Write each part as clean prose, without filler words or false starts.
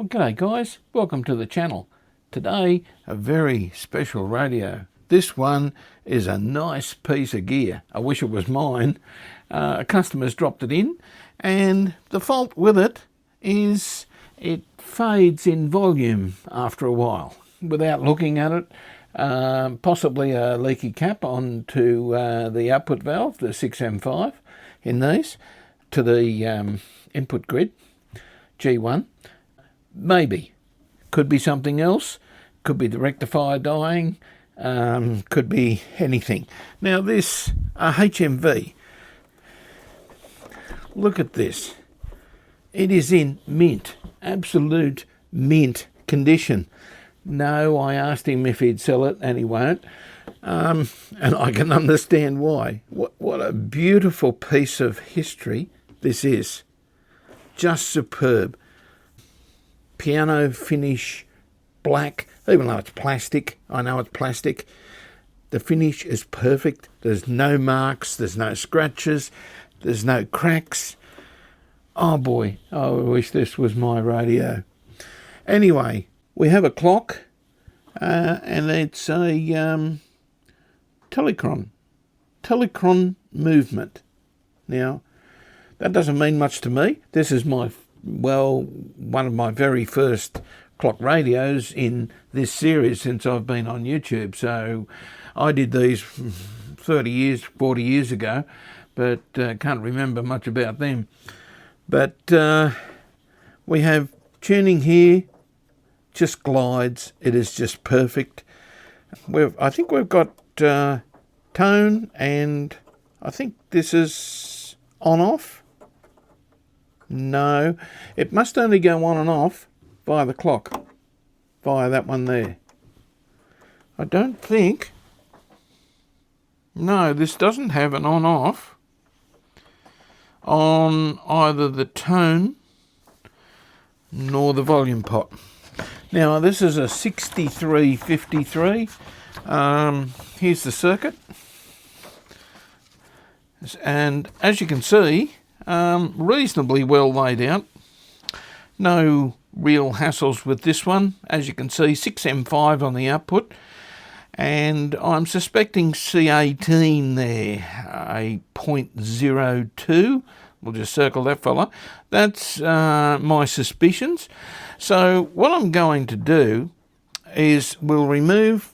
Well, g'day guys, welcome to the channel. Today, a very special radio. This one is a nice piece of gear. I wish it was mine. A customer's dropped it in, and the fault with it is it fades in volume after a while without looking at it. Possibly a leaky cap onto the output valve, the 6M5 in these, to the input grid, G1. Maybe. Could be something else. Could be the rectifier dying. Could be anything. Now this HMV, look at this. It is in mint, absolute mint condition. No, I asked him if he'd sell it, and he won't. And I can understand why. What a beautiful piece of history this is. Just superb. Piano finish, black, even though it's plastic. I know it's plastic. The finish is perfect. There's no marks, there's no scratches, there's no cracks. Oh boy, I wish this was my radio. Anyway, we have a clock, and it's a Telecron movement. Now, that doesn't mean much to me. This is one of my very first clock radios in this series since I've been on YouTube. So I did these 40 years ago, but can't remember much about them. But we have tuning here, just glides. It is just perfect. I think we've got tone, and I think this is on-off. No, it must only go on and off via the clock, via that one there. I don't think, no, this doesn't have an on-off on either the tone nor the volume pot. Now this is a 6353. Here's the circuit, and as you can see, reasonably well laid out. No real hassles with this one. As you can see, 6M5 on the output, and I'm suspecting C18 there, a 0.02. We'll just circle that fella. That's my suspicions. So what I'm going to do is we'll remove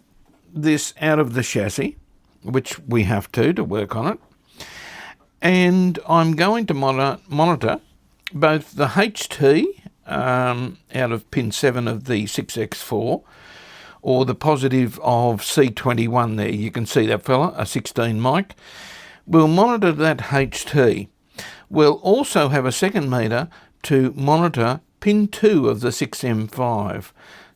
this out of the chassis, which we have to work on it. And I'm going to monitor both the HT out of pin 7 of the 6X4, or the positive of C21 there. You can see that fella, a 16 mic. We'll monitor that HT. We'll also have a second meter to monitor pin 2 of the 6M5.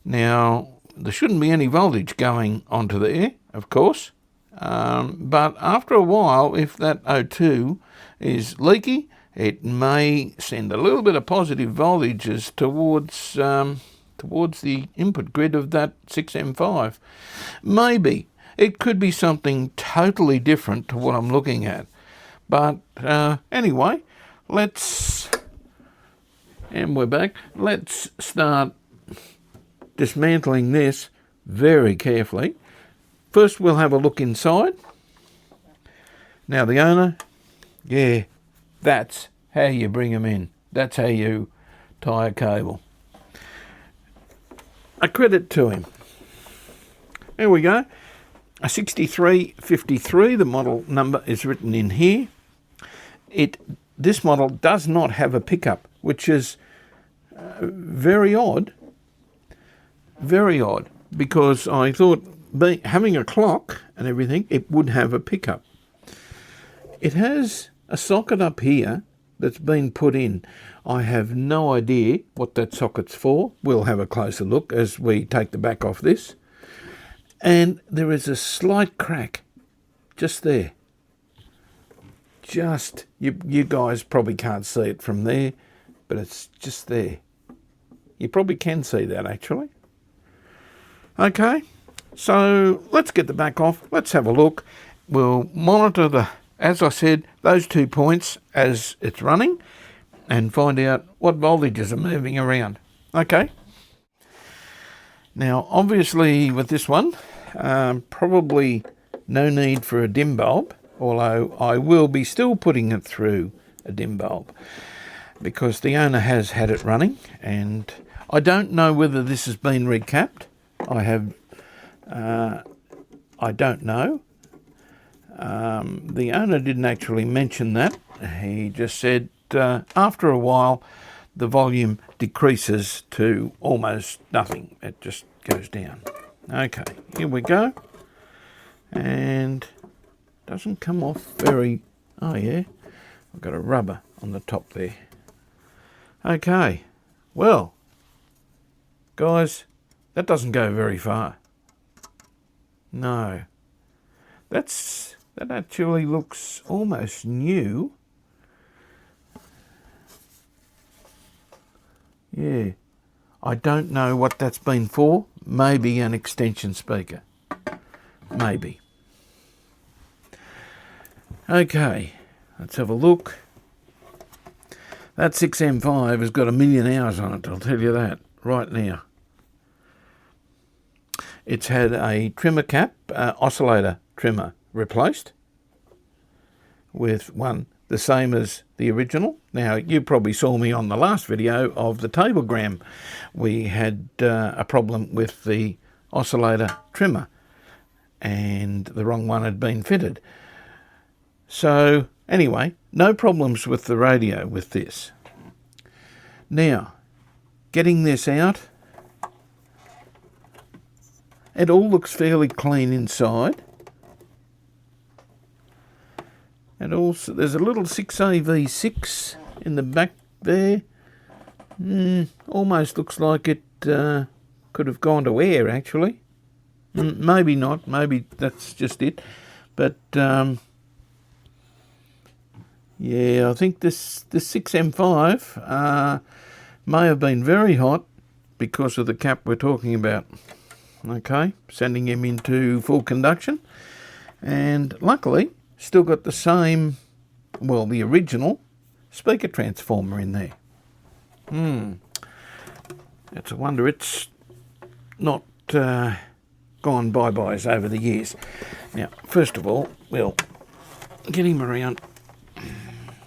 Now, there shouldn't be any voltage going onto there, of course. But after a while, if that O2 is leaky, it may send a little bit of positive voltages towards the input grid of that 6M5. Maybe. It could be something totally different to what I'm looking at. But anyway, and we're back. Let's start dismantling this very carefully. First, we'll have a look inside. Now, the owner, yeah, that's how you bring them in. That's how you tie a cable. A credit to him. There we go. A 6353, the model number is written in here. This model does not have a pickup, which is very odd. Very odd, because I thought, having a clock and everything, it would have a pickup. It has a socket up here that's been put in. I have no idea what that socket's for. We'll have a closer look as we take the back off this. And there is a slight crack just there. You guys probably can't see it from there, but it's just there. You probably can see that, actually. Okay. So let's get the back off. Let's have a look. We'll monitor as I said, those 2 points as it's running, and find out what voltages are moving around. Okay, Now, obviously with this one, probably no need for a dim bulb, although I will be still putting it through a dim bulb because the owner has had it running, and I don't know whether this has been recapped. I don't know. The owner didn't actually mention that. He just said after a while the volume decreases to almost nothing. It just goes down. Okay, here we go. And doesn't come off very... Oh yeah, I've got a rubber on the top there. Okay, well, guys, that doesn't go very far. No. That actually looks almost new. Yeah. I don't know what that's been for. Maybe an extension speaker. Maybe. Okay, let's have a look. That 6M5 has got 1,000,000 hours on it, I'll tell you that right now. It's had a trimmer cap, oscillator trimmer replaced with one the same as the original. Now, you probably saw me on the last video of the tablegram. We had a problem with the oscillator trimmer and the wrong one had been fitted. So anyway, no problems with the radio with this. Now, getting this out, it all looks fairly clean inside. And also, there's a little 6AV6 in the back there. Almost looks like it could have gone to air, actually. Maybe not. Maybe that's just it. But, yeah, I think this 6M5 may have been very hot because of the cap we're talking about. Okay, sending him into full conduction. And luckily, still got the same, well, the original speaker transformer in there. It's a wonder it's not gone bye-byes over the years. Now, first of all, we'll get him around,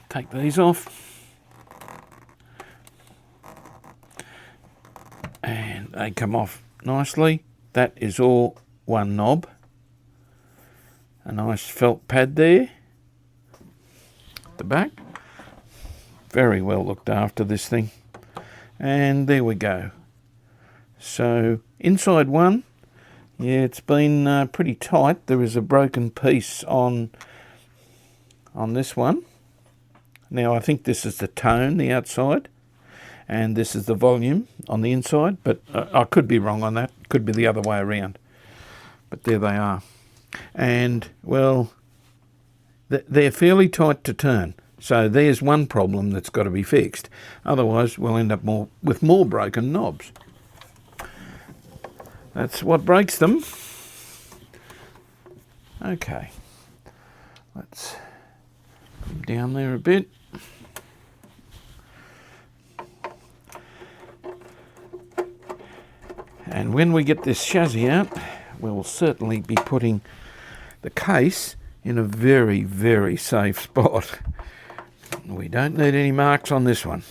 take these off, and they come off nicely. That is all one knob. A nice felt pad there. At the back. Very well looked after, this thing. And there we go. So inside one, yeah, it's been pretty tight. There is a broken piece on this one. Now I think this is the tone, the outside, and this is the volume on the inside, but I could be wrong on that. Could be the other way around. But there they are. And, well, they're fairly tight to turn. So there's one problem that's got to be fixed. Otherwise, we'll end up with more broken knobs. That's what breaks them. Okay. Let's put them down there a bit. And when we get this chassis out, we'll certainly be putting the case in a very, very safe spot. We don't need any marks on this one.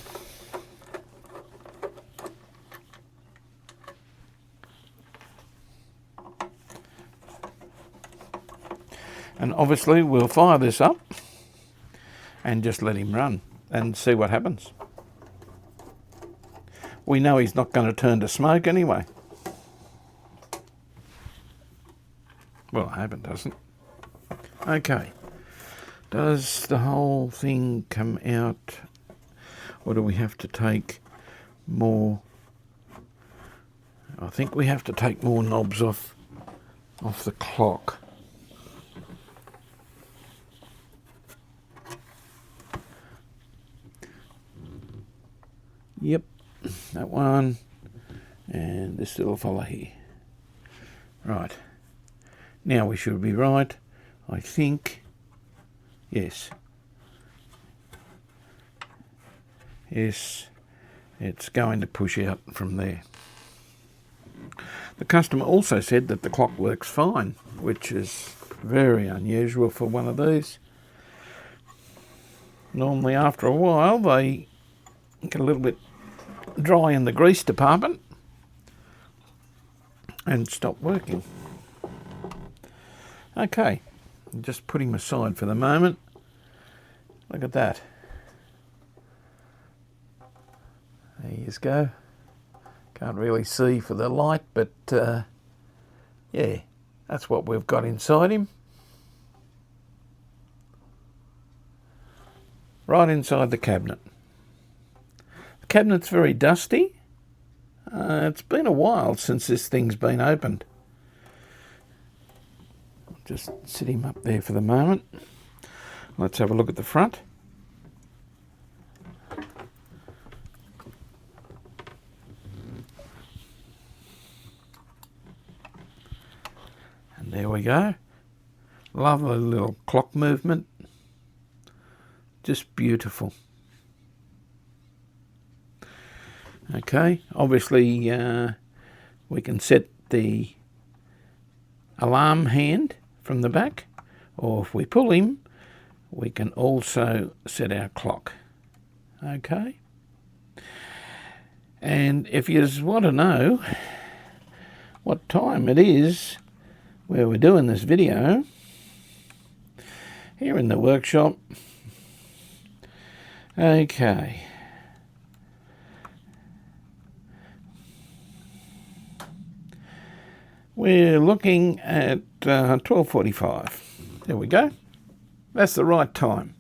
And obviously we'll fire this up and just let him run and see what happens. We know he's not going to turn to smoke anyway. Well, I hope it doesn't. Okay. Does the whole thing come out, or do we have to take more? I think we have to take more knobs off the clock. Yep, that one, and this little fella here. Right. Now we should be right, I think. Yes. Yes, it's going to push out from there. The customer also said that the clock works fine, which is very unusual for one of these. Normally after a while they get a little bit dry in the grease department and stop working. Okay, just put him aside for the moment. Look at that. There you go. Can't really see for the light, but yeah, that's what we've got inside him. Right inside the cabinet. The cabinet's very dusty. It's been a while since this thing's been opened. I'll just sit him up there for the moment. Let's have a look at the front. And there we go. Lovely little clock movement. Just beautiful. Okay, obviously we can set the alarm hand from the back, or if we pull him, we can also set our clock. Okay. And if you want to know what time it is where we're doing this video, here in the workshop, okay. We're looking at 12:45. There we go. That's the right time.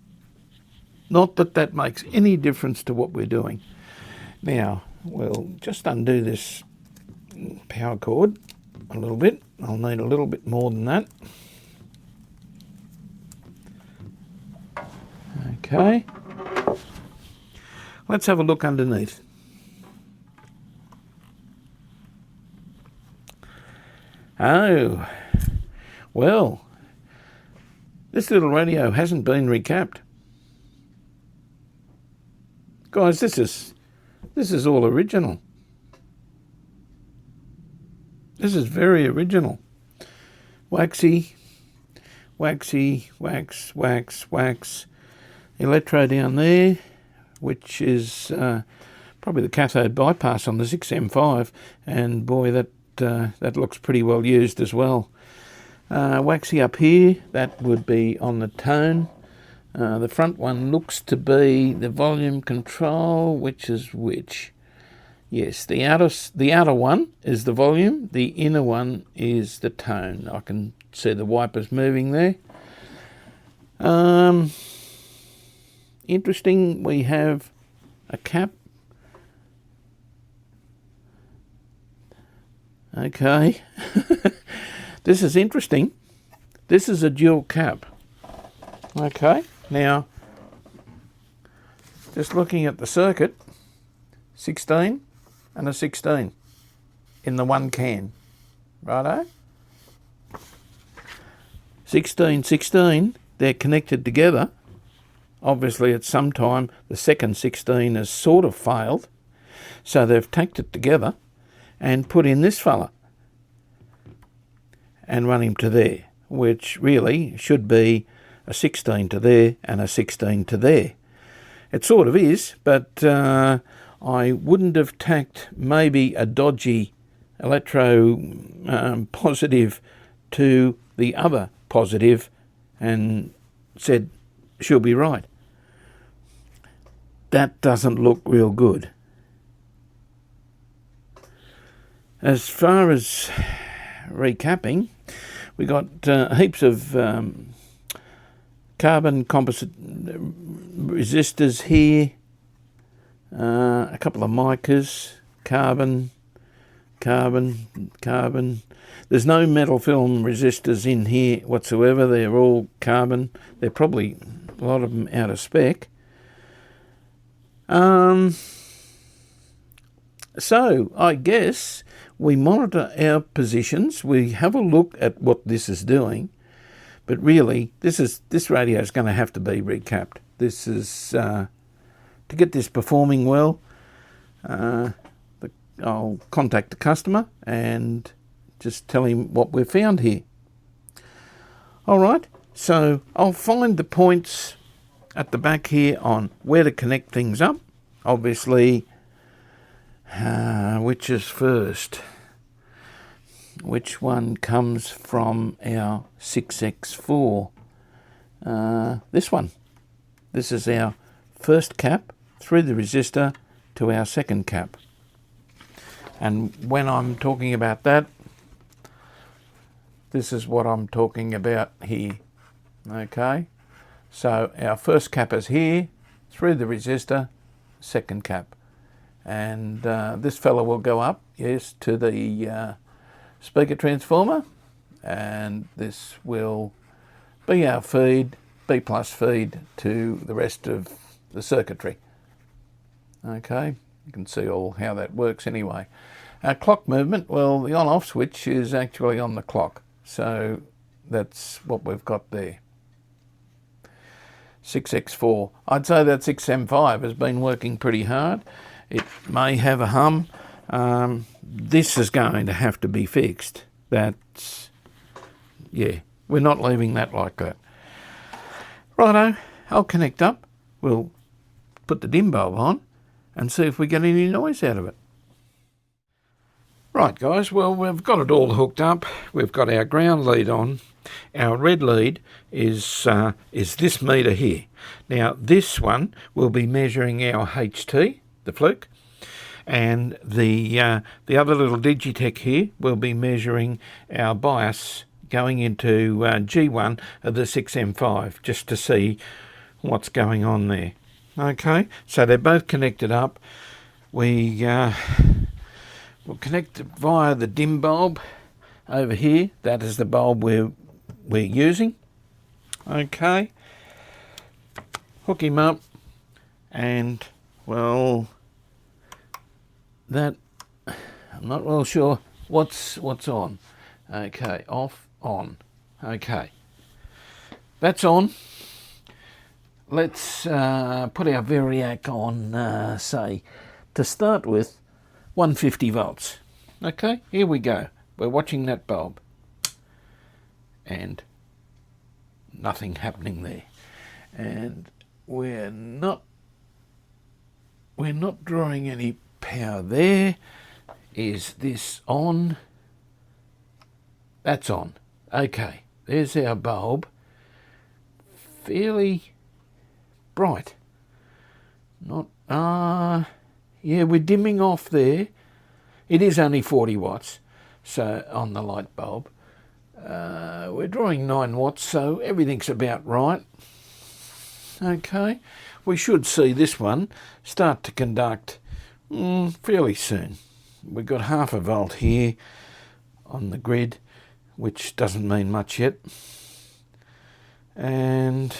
Not that that makes any difference to what we're doing. Now, we'll just undo this power cord a little bit. I'll need a little bit more than that. Okay. Let's have a look underneath. Oh, well, this little radio hasn't been recapped. Guys, this is all original. This is very original. Waxy, waxy, wax, wax, wax. Electro down there, which is probably the cathode bypass on the 6M5, and boy, that looks pretty well used as well. Waxy up here, that would be on the tone. The front one looks to be the volume control, which is which? Yes, the outer one is the volume, the inner one is the tone. I can see the wipers moving there. Interesting, we have a cap. Okay, this is interesting. This is a dual cap. Okay, now, just looking at the circuit, 16 and a 16 in the one can, righto? 16, 16, they're connected together. Obviously at some time the second 16 has sort of failed, so they've tacked it together and put in this fella and run him to there, which really should be a 16 to there and a 16 to there. It sort of is, but I wouldn't have tacked maybe a dodgy electro positive to the other positive and said, she'll be right. That doesn't look real good. As far as recapping, we got heaps of carbon composite resistors here, a couple of micas, carbon. There's no metal film resistors in here whatsoever. They're all carbon. They're probably a lot of them out of spec. So I guess we monitor our positions. We have a look at what this is doing, but really this radio is going to have to be recapped. This is to get this performing well. I'll contact the customer and just tell him what we've found here. All right, so I'll find the points at the back here on where to connect things up. Obviously, which is first? Which one comes from our 6x4? This one. This is our first cap through the resistor to our second cap. And when I'm talking about that, this is what I'm talking about here. Okay, so our first cap is here, through the resistor, second cap. And this fella will go up, yes, to the speaker transformer, and this will be our feed, B plus feed to the rest of the circuitry. Okay, you can see all how that works anyway. Our clock movement, well, the on-off switch is actually on the clock, so that's what we've got there. 6x4. I'd say that 6M5 has been working pretty hard. It may have a hum. This is going to have to be fixed. That's, yeah, we're not leaving that like that. Righto, I'll connect up. We'll put the dim bulb on and see if we get any noise out of it. Right guys, well, we've got it all hooked up. We've got our ground lead on. Our red lead is this meter here. Now this one will be measuring our HT, the fluke, and the other little Digitech here will be measuring our bias going into G1 of the 6M5, just to see what's going on there. Okay, so they're both connected up. We'll connect via the dim bulb over here. That is the bulb we're using. Okay, hook him up, and well, that I'm not real sure what's on. Okay, off, on. Okay, that's on. Let's put our variac on, say, to start with, 150 volts. Okay, here we go. We're watching that bulb. And nothing happening there. And we're not drawing any power there. Is this on? That's on. Okay, there's our bulb. Fairly bright. Not, yeah, we're dimming off there. It is only 40 watts, so on the light bulb. We're drawing 9 watts, so everything's about right. Okay, we should see this one start to conduct fairly soon. We've got half a volt here on the grid, which doesn't mean much yet. And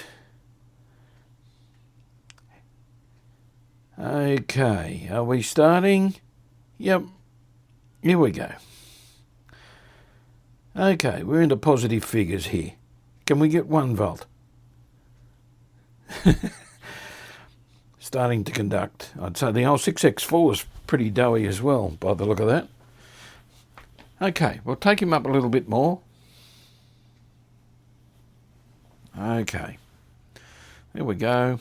okay, are we starting? Yep, here we go. Okay, we're into positive figures here. Can we get 1 volt? Starting to conduct. I'd say the old 6x4 is pretty doughy as well, by the look of that. Okay, we'll take him up a little bit more. Okay, there we go.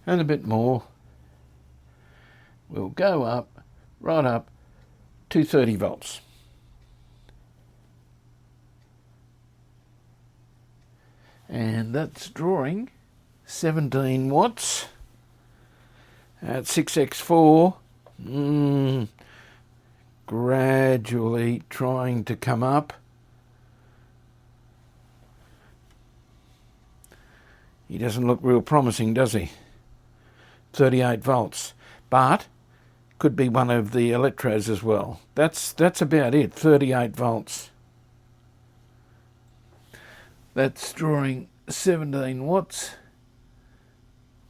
And a bit more. We'll go up, right up to 30 volts. And that's drawing 17 watts at 6x4. Gradually trying to come up. He doesn't look real promising, does he? 38 volts, but could be one of the electrodes as well. That's about it, 38 volts. That's drawing 17 watts.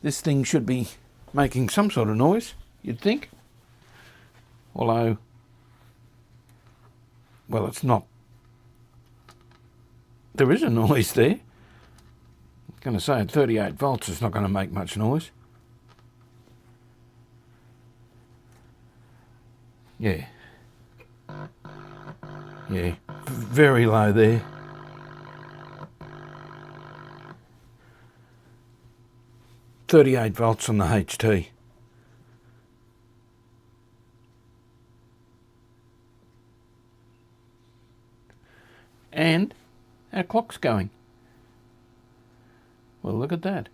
This thing should be making some sort of noise, you'd think. Although, well, it's not. There is a noise there. I'm going to say at 38 volts it's not going to make much noise. Yeah. Yeah, very low there. .38 volts on the HT. And our clock's going. Well, look at that.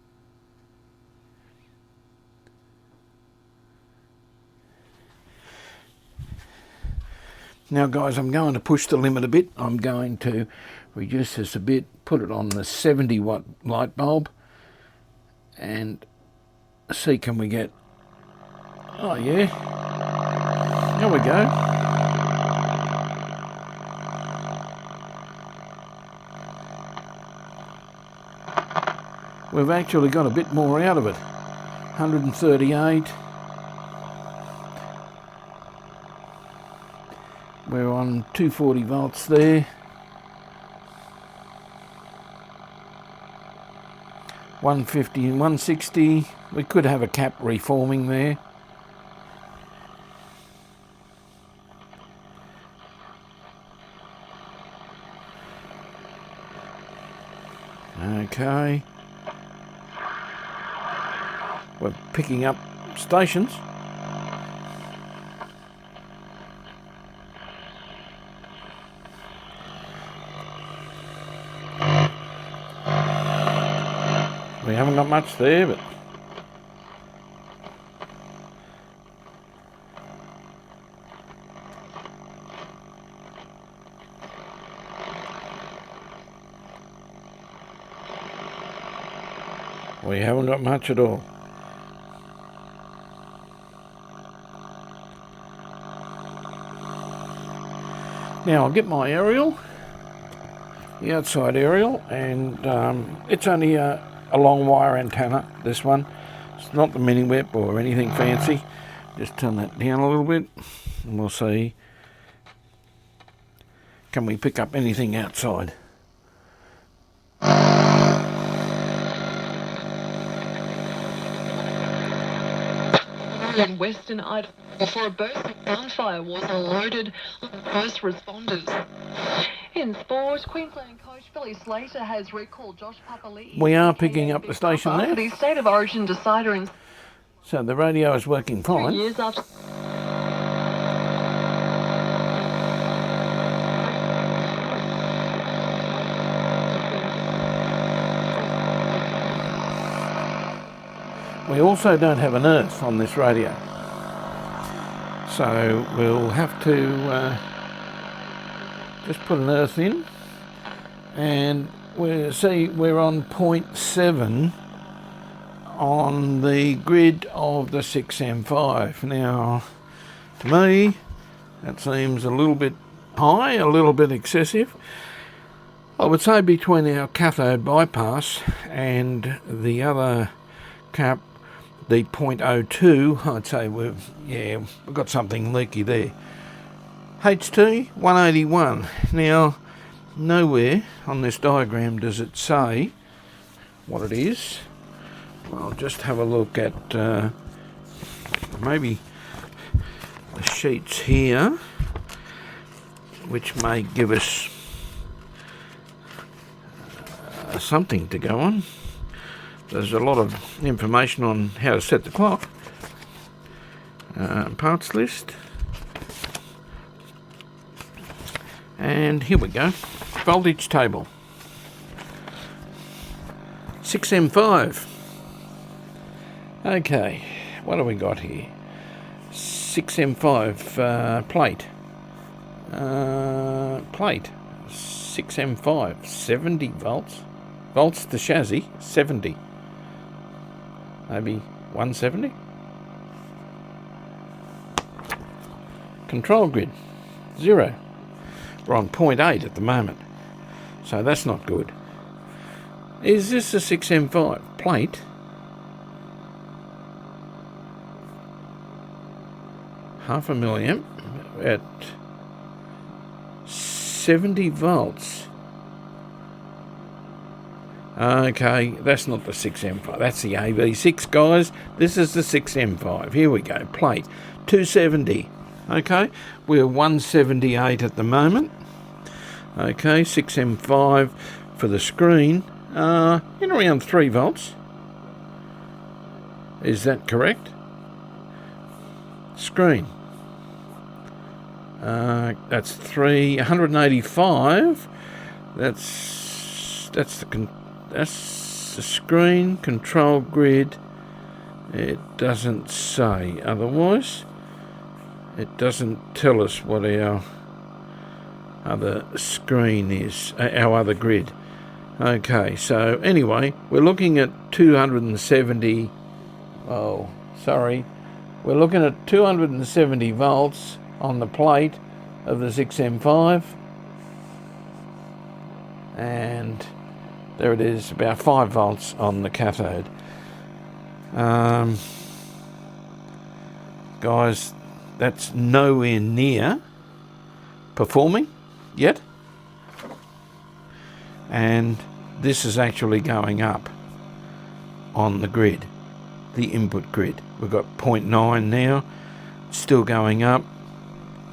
Now guys, I'm going to push the limit a bit. I'm going to reduce this a bit, put it on the 70 watt light bulb and see can we get, oh yeah, there we go. We've actually got a bit more out of it. 138. We're on 240 volts there. 150 and 160. We could have a cap reforming there. Okay. We're picking up stations. We haven't got much there, but we haven't got much at all. Now I'll get my aerial, the outside aerial, and it's only a long wire antenna, this one. It's not the mini whip or anything fancy. Just turn that down a little bit and we'll see, can we pick up anything outside. In Western Idaho, before a burst of gunfire was alerted first responders. In sport, Queensland coach Billy Slater has recalled Josh Papali. We are picking up the station there. The State of Origin decider in. So the radio is working fine. 3 years after. We also don't have an earth on this radio, so we'll have to just put an earth in, and we're on 0.7 on the grid of the 6M5. Now, to me, that seems a little bit high, a little bit excessive. I would say between our cathode bypass and the other cap, the 0.02, I'd say we've got something leaky there. HT 181. Now, nowhere on this diagram does it say what it is. I'll just have a look at maybe the sheets here, which may give us something to go on. There's a lot of information on how to set the clock. Parts list. And here we go. Voltage table. 6M5. Okay, what have we got here? 6M5 plate. Plate. 6M5. 70 volts. Volts to chassis. 70. Maybe 170. Control grid, 0. We're on 0.8 at the moment, so that's not good. Is this a 6M5 plate? Half a milliamp at 70 volts. Okay, that's not the 6M5. That's the AV6, guys. This is the 6M5. Here we go. Plate 270. Okay, we're 178 at the moment. Okay, 6M5 for the screen, in around 3 volts. Is that correct? Screen. That's 185. That's the screen control grid. It doesn't say otherwise. It doesn't tell us what our other screen is, our other grid. Okay, so anyway, we're looking at 270. Oh, sorry. We're looking at 270 volts on the plate of the 6M5. And there it is, about 5 volts on the cathode. Guys, that's nowhere near performing yet. And this is actually going up on the grid, the input grid. We've got 0.9 now, still going up.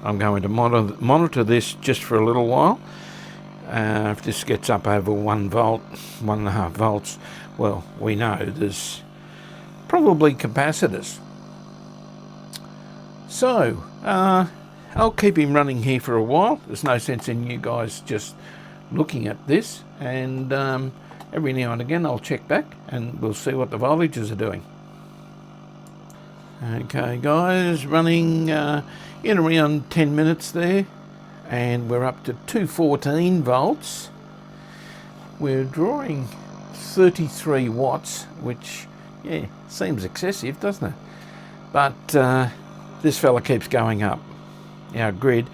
I'm going to monitor this just for a little while. If this gets up over 1 volt, 1.5 volts, well, we know there's probably capacitors. So, I'll keep him running here for a while. There's no sense in you guys just looking at this, and every now and again I'll check back and we'll see what the voltages are doing. Okay guys, running in around 10 minutes there, and we're up to 214 volts. We're drawing 33 watts, which, yeah, seems excessive, doesn't it? But this fella keeps going up. Our grid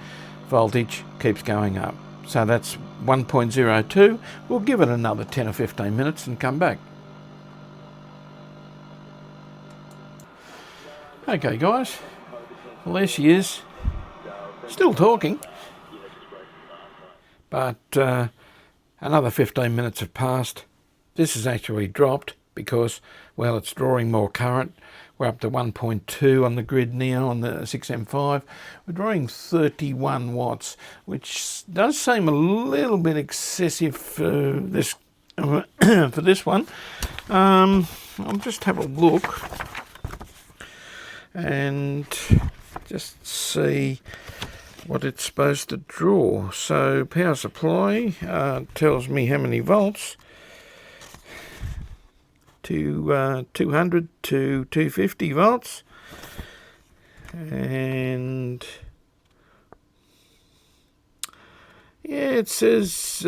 voltage keeps going up. So that's 1.02. We'll give it another 10 or 15 minutes and come back. Okay guys, well there she is, still talking, but another 15 minutes have passed. This has actually dropped because, well, it's drawing more current. We're up to 1.2 on the grid now on the 6M5. We're drawing 31 watts, which does seem a little bit excessive for this for this one. I'll just have a look and just see what it's supposed to draw. So power supply tells me how many volts. 200 to 250 volts, and yeah, it says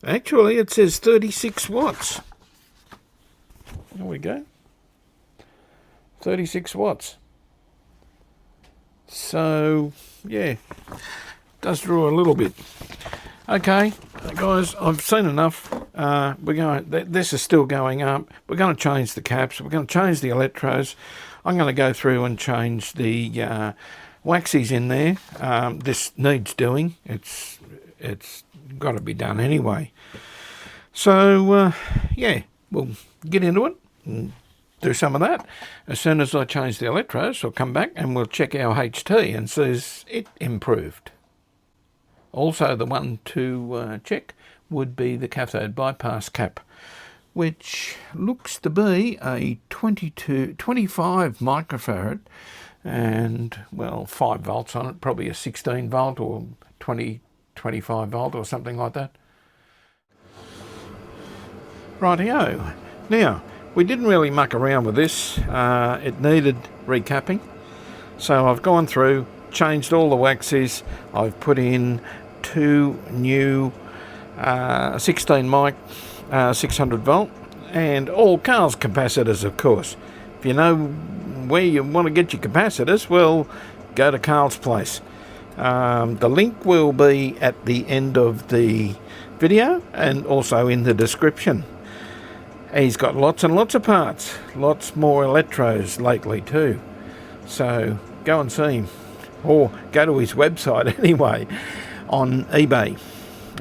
actually it says 36 watts. There we go, 36 watts. So yeah, does draw a little bit. Okay, guys, I've seen enough. This is still going up. We're going to change the caps. We're going to change the electrodes. I'm going to go through and change the waxies in there. This needs doing. It's got to be done anyway. So yeah, we'll get into it and do some of that. As soon as I change the electrodes, I'll come back and we'll check our HT and see if it improved. Also, the one to check would be the cathode bypass cap, which looks to be a 25 microfarad and, well, 5 volts on it, probably a 16 volt or 25 volt or something like that. Rightio. Now, we didn't really muck around with this. It needed recapping. So I've gone through, changed all the waxies. I've put in 2 new 16 mic 600 volt and all cars capacitors, of course. If you know where you want to get your capacitors, well, go to Carl's place. The link will be at the end of the video and also in the description. He's got lots and lots of parts, lots more electrodes lately too. So go and see him, or go to his website anyway, on eBay.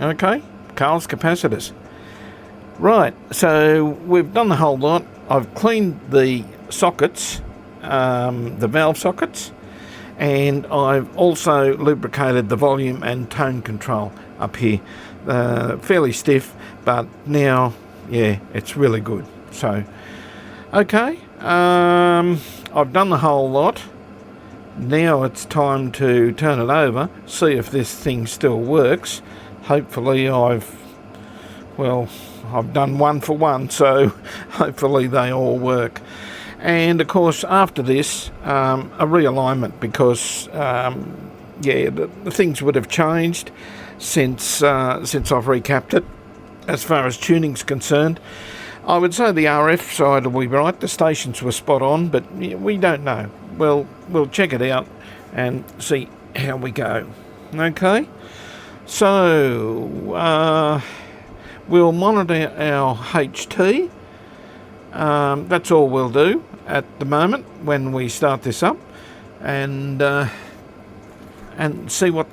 Okay, Carl's capacitors. Right, so we've done the whole lot. I've cleaned the sockets, the valve sockets, And I've also lubricated the volume and tone control up here. Fairly stiff, but now, yeah, it's really good. So, okay, I've done the whole lot. Now it's time to turn it over, see if this thing still works. Hopefully I've done one for one, so hopefully they all work. And of course after this, a realignment, because the things would have changed since I've recapped it. As far as tuning's concerned, I would say the RF side will be right. The stations were spot on, but we don't know. We'll check it out and see how we go. Okay, so we'll monitor our HT. That's all we'll do at the moment when we start this up, and see what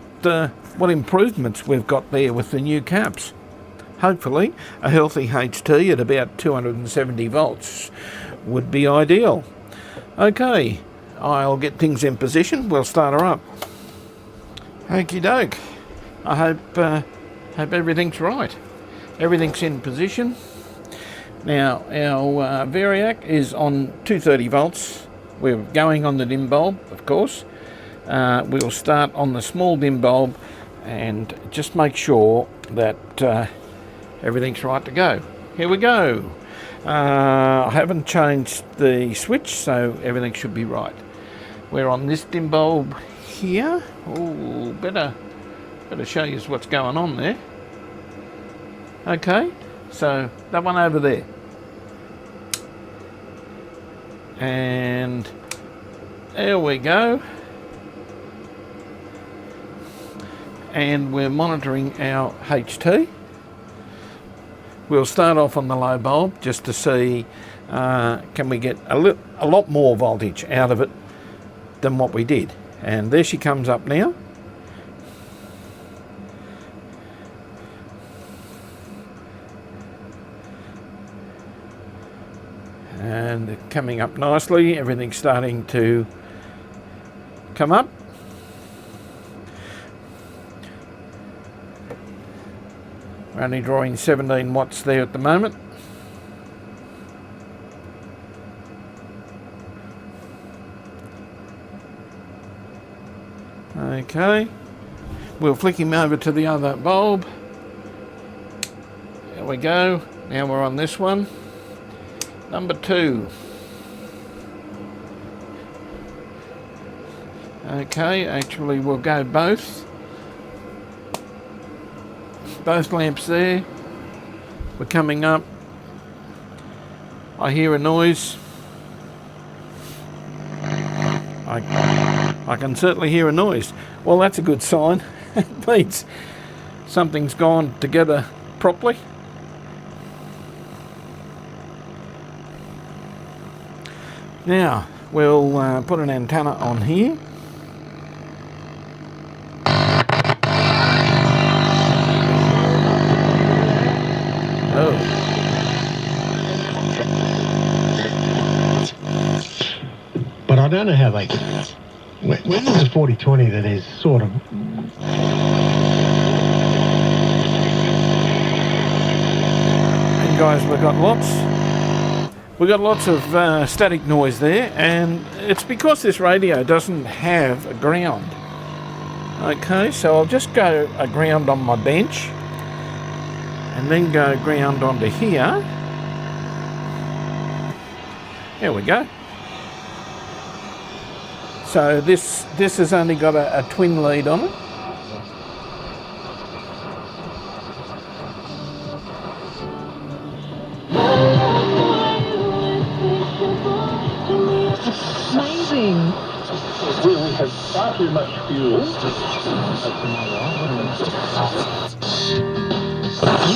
improvements we've got there with the new caps. Hopefully a healthy HT at about 270 volts would be ideal. Okay, I'll get things in position. We'll start her up. Okie doke. I hope everything's right. Everything's in position. Now our variac is on 230 volts. We're going on the dim bulb, of course. We'll start on the small dim bulb and just make sure that everything's right to go. Here we go. I haven't changed the switch, so everything should be right. We're on this dim bulb here. Oh, better show you what's going on there. Okay, so that one over there. And there we go. And we're monitoring our HT. We'll start off on the low bulb just to see can we get a lot more voltage out of it than what we did. And there she comes up now. And coming up nicely, everything's starting to come up. We're only drawing 17 watts there at the moment. Okay, we'll flick him over to the other bulb. There we go. Now we're on this one. Number 2. Okay, actually we'll go both lamps there. We're coming up. I hear a noise. I can certainly hear a noise. Well, that's a good sign. It means something's gone together properly. Now we'll put an antenna on here. Oh. But I don't know how they... When there's a 40-20 that is sort of... And guys, we've got lots of static noise there, and it's because this radio doesn't have a ground. Okay, so I'll just go a ground on my bench and then go ground onto here. There we go. So this has only got a twin lead on it. Amazing. We have far too much fuel.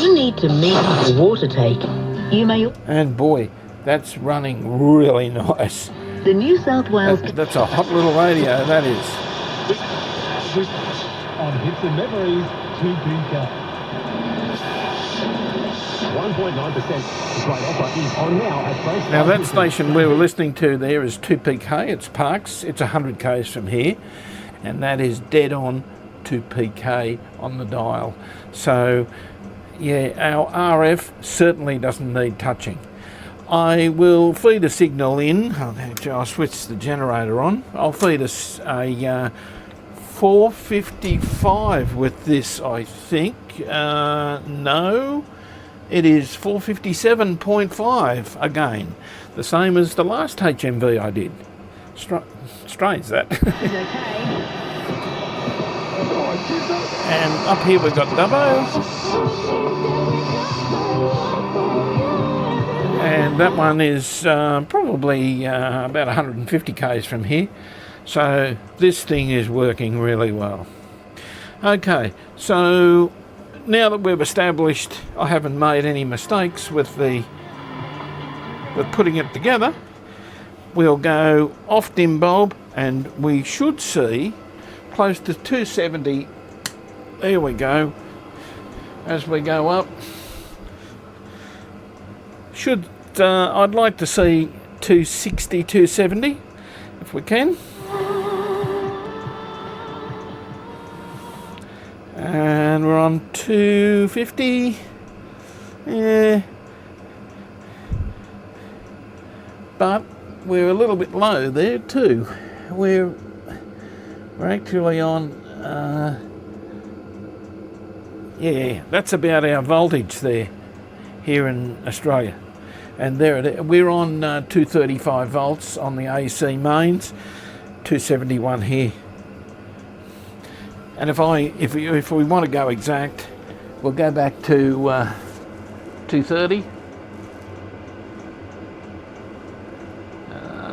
You need to measure the water take. You may... And boy, that's running really nice. The New South Wales... That's a hot little radio, that is. On hits and memories, 2 big 1.9% great offer is on now at both. Now that station we were listening to there is 2PK, it's Parks, it's 100 k's from here, and that is dead on 2PK on the dial. So yeah, our RF certainly doesn't need touching. I will feed a signal in. I'll switch the generator on. I'll feed us a 455 with this, I think. No, it is 457.5 again, the same as the last HMV I did. Strange that. And up here we've got Dubbo. And that one is probably about 150 k's from here. So this thing is working really well. Okay, so now that we've established I haven't made any mistakes with putting it together, we'll go off dim bulb and we should see close to 270. There we go. As we go up, I'd like to see 260, 270 if we can. And we're on 250. Yeah. But we're a little bit low there too. We're actually on yeah, that's about our voltage there here in Australia. And there we're on 235 volts on the AC mains, 271 here. And if we want to go exact, we'll go back to 230.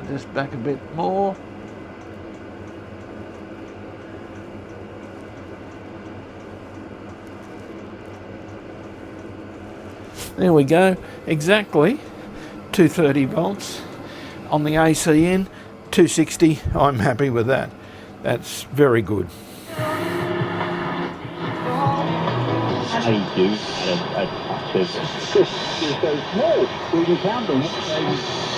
Just back a bit more. There we go, exactly 230 volts on the AC in, 260, I'm happy with that. That's very good. They do a those small, we can count them. They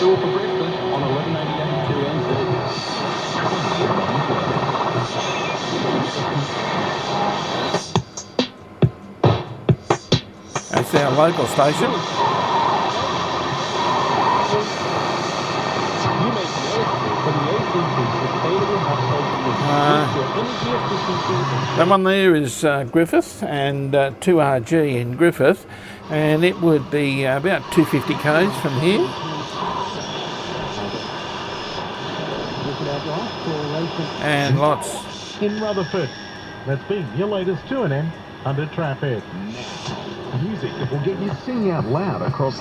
do for breakfast on 1188 That's our local station. That one there is Griffith and 2RG in Griffith, and it would be about 250 k's from here. And lots. In Rutherford, let's be your latest 2NM under traffic. Music that will get you singing out loud across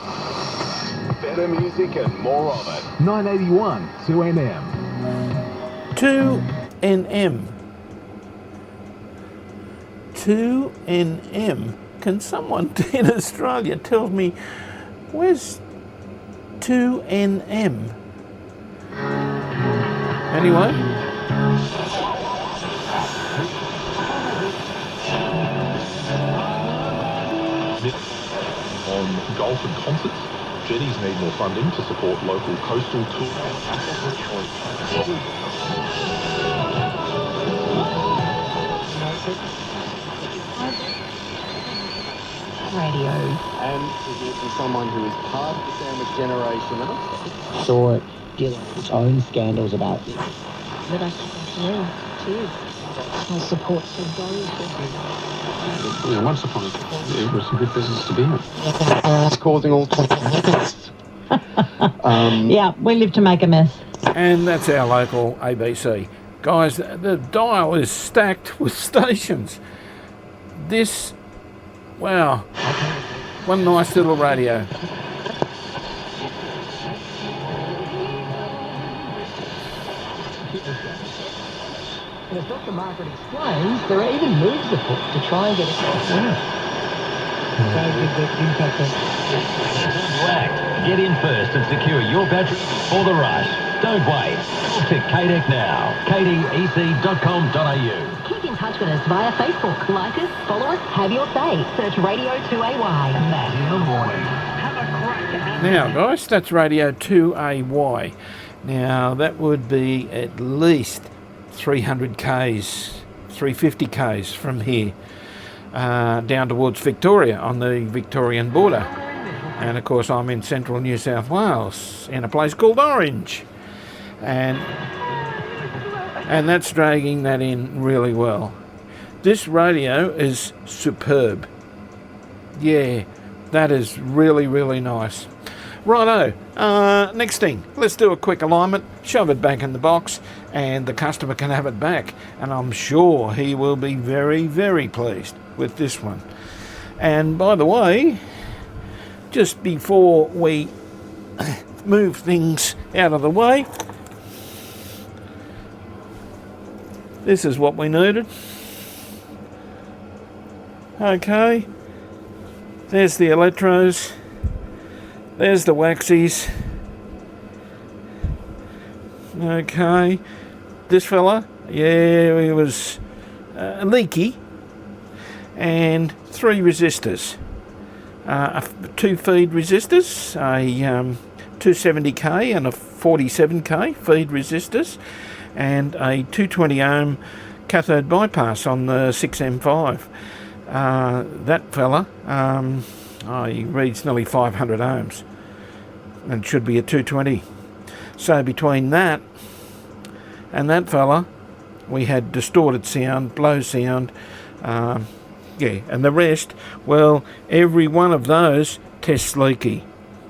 better music and more of it. 981 2NM. 2NM. 2NM. Can someone in Australia tell me where's 2NM? Anyway. On golf and concerts, jetties need more funding to support local coastal tours. Radio. And for someone who is part of the sandwich generation, Saw it dealing with its own scandals about this. But I think cheers. I'll support the Yeah, once upon a time, it was a good business to be in. it's causing all kinds of headaches. Yeah, we live to make a mess. And that's our local ABC. Guys, the dial is stacked with stations. This, wow, one nice little radio. And as Dr. Margaret explains, there are even moves afoot to try and get it across. Get in first and secure your battery before the rush. Don't wait. Talk to KDEC now. kdec.com.au. Keep in touch touch with us via Facebook. Like us, follow us, have your say. Search Radio 2AY. Matt in the morning. Have a crack at Now, guys, that's Radio 2AY. Now, that would be at least 300 k's, 350 k's from here down towards Victoria on the Victorian border. And, of course, I'm in central New South Wales in a place called Orange. And that's dragging that in really well. This radio is superb. Yeah, that is really, really nice. Righto, next thing, let's do a quick alignment, shove it back in the box, and the customer can have it back. And I'm sure he will be very, very pleased with this one. And by the way, just before we move things out of the way, this is what we needed. Okay, there's the electros, there's the waxies. Okay, this fella, yeah, he was leaky, and 3 resistors, 2 feed resistors, a 270k and a 47k feed resistors, and a 220 ohm cathode bypass on the 6M5. That fella, he reads nearly 500 ohms and it should be a 220. So between that and that fella, we had distorted sound, blow sound, and the rest, well, every one of those tests leaky.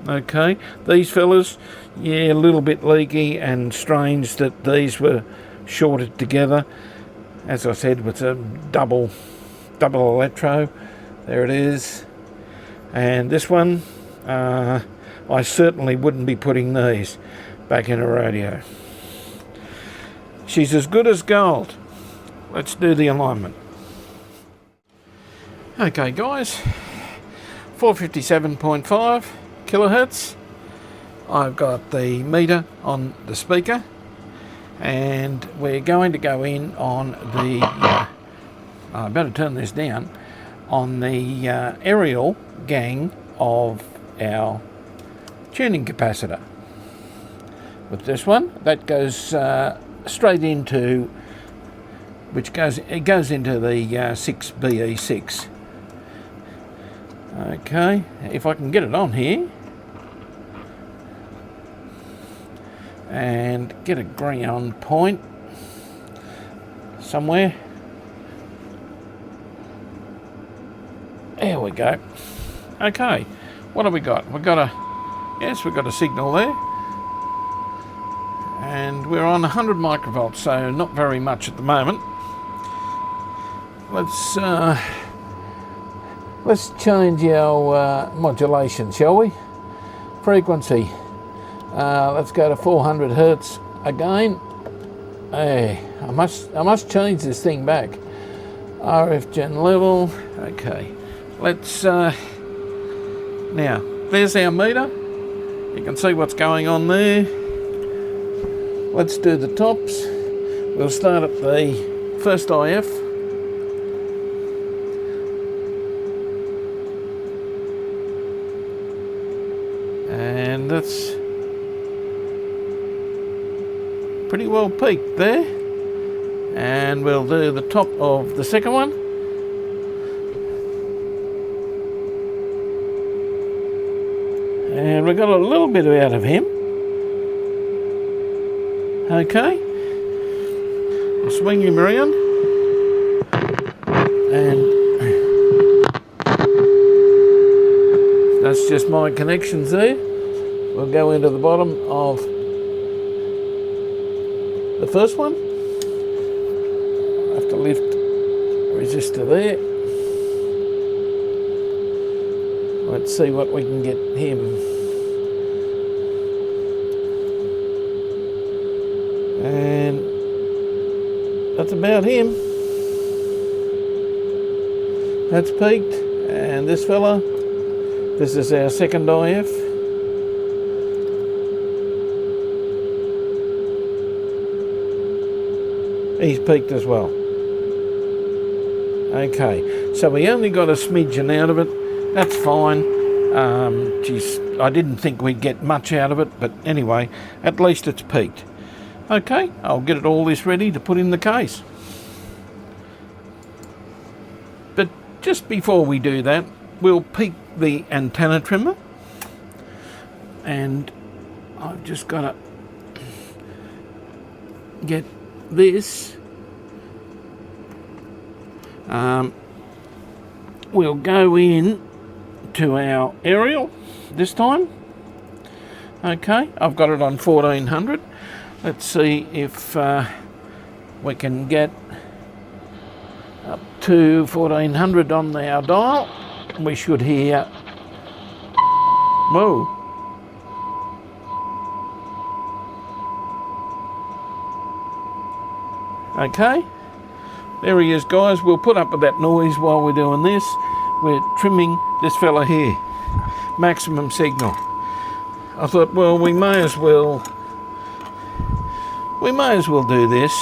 Okay, these fellas, yeah, a little bit leaky, and strange that these were shorted together. As I said, with a double electro. There it is. And this one, I certainly wouldn't be putting these back in a radio. She's as good as gold. Let's do the alignment. Okay, guys, 457.5 kilohertz. I've got the meter on the speaker, and we're going to go in on the I better turn this down, on the aerial gang of our tuning capacitor. With this one, that goes straight into, it goes into the 6BE6. Okay, if I can get it on here and get a ground point somewhere. There we go. Okay, what have we got? We've got a signal there, and we're on 100 microvolts, so not very much at the moment. Let's change our modulation, shall we? Frequency. Let's go to 400 hertz again. Hey, I must change this thing back. RF gen level. Okay. Let's now, there's our meter. You can see what's going on there. Let's do the tops. We'll start at the first IF. And that's pretty well peaked there. And we'll do the top of the second one. And we got a little bit out of him. Okay. We'll swing him around. And that's just my connections there. We'll go into the bottom of the first one. I have to lift resistor there. Let's see what we can get him. And that's about him. That's peaked. And this fella, this is our second IF. He's peaked as well. Okay, so we only got a smidgen out of it. That's fine. Geez, I didn't think we'd get much out of it, but anyway, at least it's peaked. Okay, I'll get it all this ready to put in the case. But just before we do that, we'll peak the antenna trimmer. And I've just got to get this. We'll go in to our aerial this time. Okay, I've got it on 1400. Let's see if we can get up to 1400 on our dial. We should hear, whoa. Okay, there he is, guys. We'll put up with that noise while we're doing this. We're trimming this fella here, maximum signal. I thought, well, we may as well do this.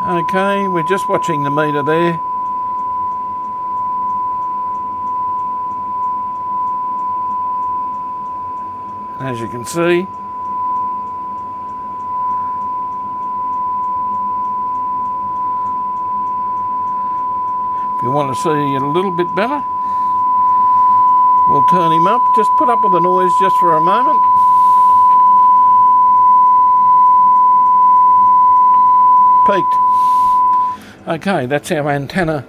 Okay, we're just watching the meter there. As you can see, if you want to see it a little bit better, we'll turn him up. Just put up with the noise just for a moment. Peaked. Okay, that's our antenna.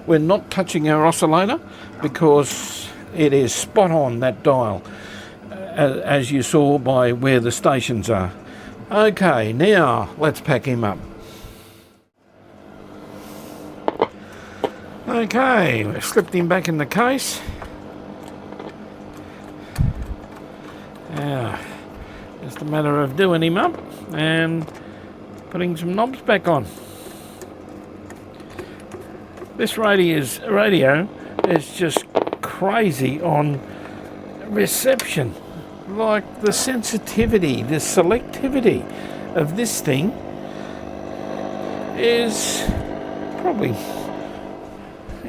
We're not touching our oscillator because it is spot on that dial, as you saw by where the stations are. Okay, now let's pack him up. Okay, we've slipped him back in the case. Now, just a matter of doing him up and putting some knobs back on. This radio is just crazy on reception. Like the sensitivity, the selectivity of this thing is probably,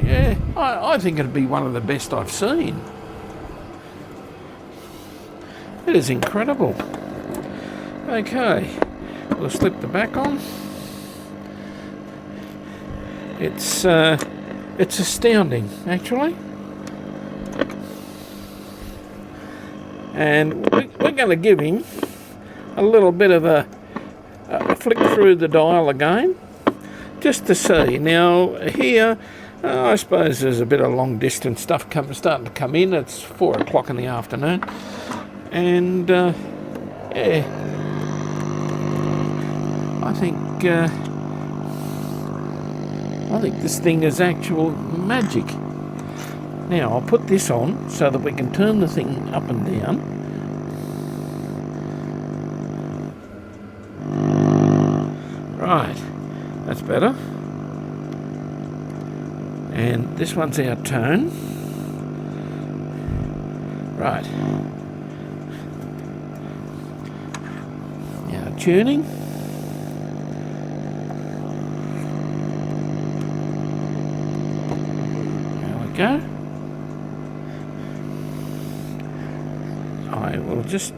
yeah, I think it'd be one of the best I've seen. It is incredible. Okay, we'll slip the back on. It's astounding, actually. And we're going to give him a little bit of a flick through the dial again, just to see. Now here, I suppose there's a bit of long distance stuff starting to come in. It's 4 o'clock in the afternoon, and yeah, I think this thing is actual magic. Now I'll put this on so that we can turn the thing up and down. Right, that's better. And this one's our tone. Right. Now tuning. There we go. I will just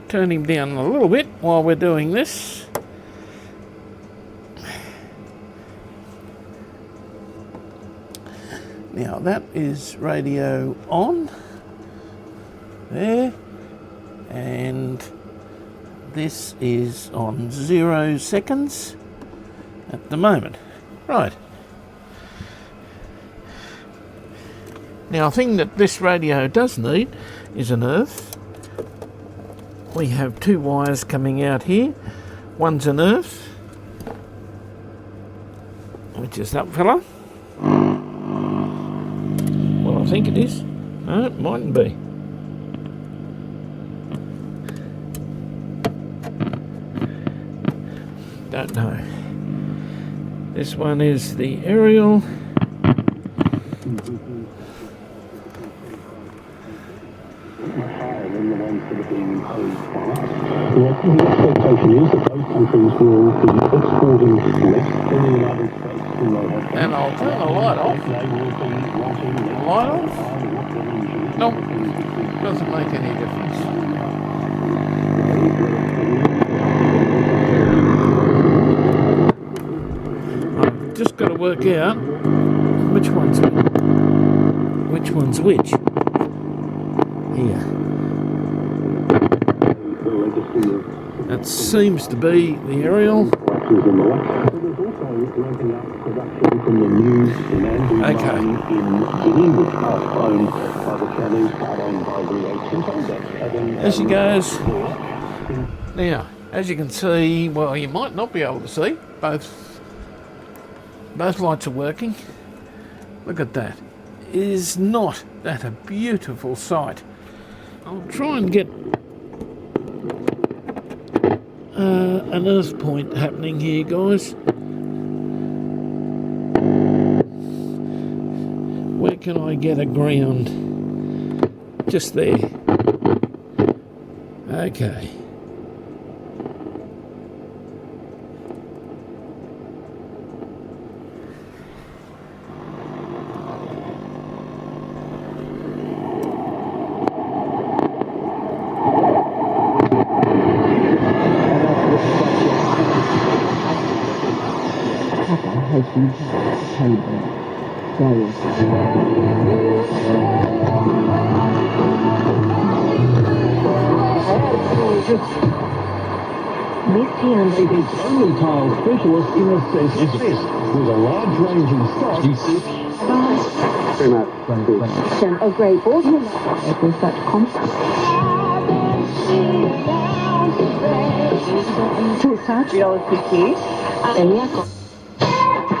turn him down a little bit while we're doing this. Now that is radio on there, and this is on 0 seconds at the moment. Right. Now, a thing that this radio does need is an earth. We have 2 wires coming out here. One's an earth, which is that fella. Well, I think it is. No, it mightn't be. Don't know. This one is the aerial. the ones that have been imposed by us. The expectation is that those countries will be exporting less than the United States than they have been. And I'll turn the light off. They will be wanting The light off? Nope. Doesn't make any difference. I've just got to work out which one's which. Here. That seems to be the aerial. Okay. There she goes. Now, as you can see, well, you might not be able to see, both lights are working. Look at that. Is not that a beautiful sight? I'll try and get an earth point happening here, guys. Where can I get a ground? Just there. Okay. This town Its only tile specialist in the sense exists with a large range in stock. a great audience with such confidence.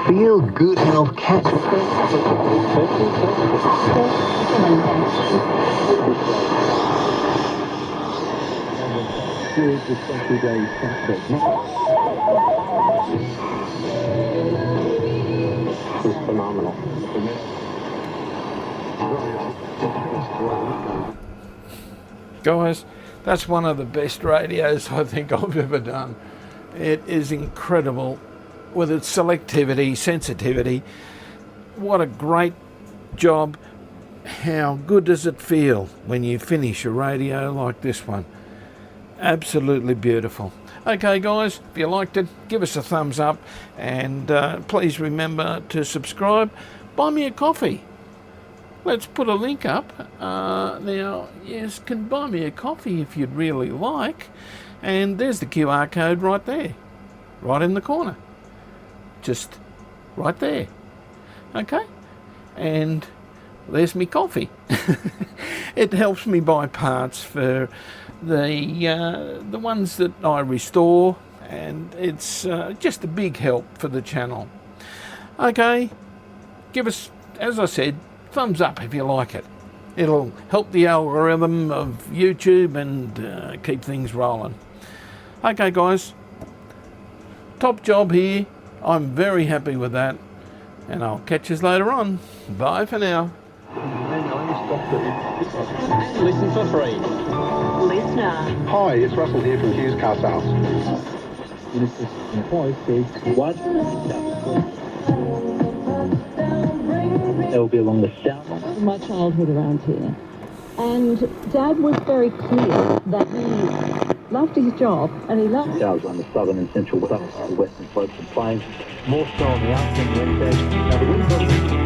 Feel Good Health Catch. It's phenomenal. Guys, that's one of the best radios I think I've ever done. It is incredible with its selectivity, sensitivity. What a great job. How good does it feel when you finish a radio like this one? Absolutely beautiful. Okay guys, if you liked it, give us a thumbs up, and please remember to subscribe. Buy me a coffee. Let's put a link up. Now, yes, can buy me a coffee if you'd really like. And there's the QR code right there, right in the corner. Just right there. Okay? And there's me coffee. It helps me buy parts for the ones that I restore, and it's just a big help for the channel. Okay, give us, as I said, thumbs up if you like it. It'll help the algorithm of YouTube and keep things rolling. Okay guys, top job here. I'm very happy with that, and I'll catch you later on. Bye for now. Listen for free. Listener. Hi, it's Russell here from Hughes Car Sales. They'll be along the south. My childhood around here. And Dad was very clear that he loved his job and he loved... Sales on the southern and central western slopes and plains. More so on the outskirts. Now the wind doesn't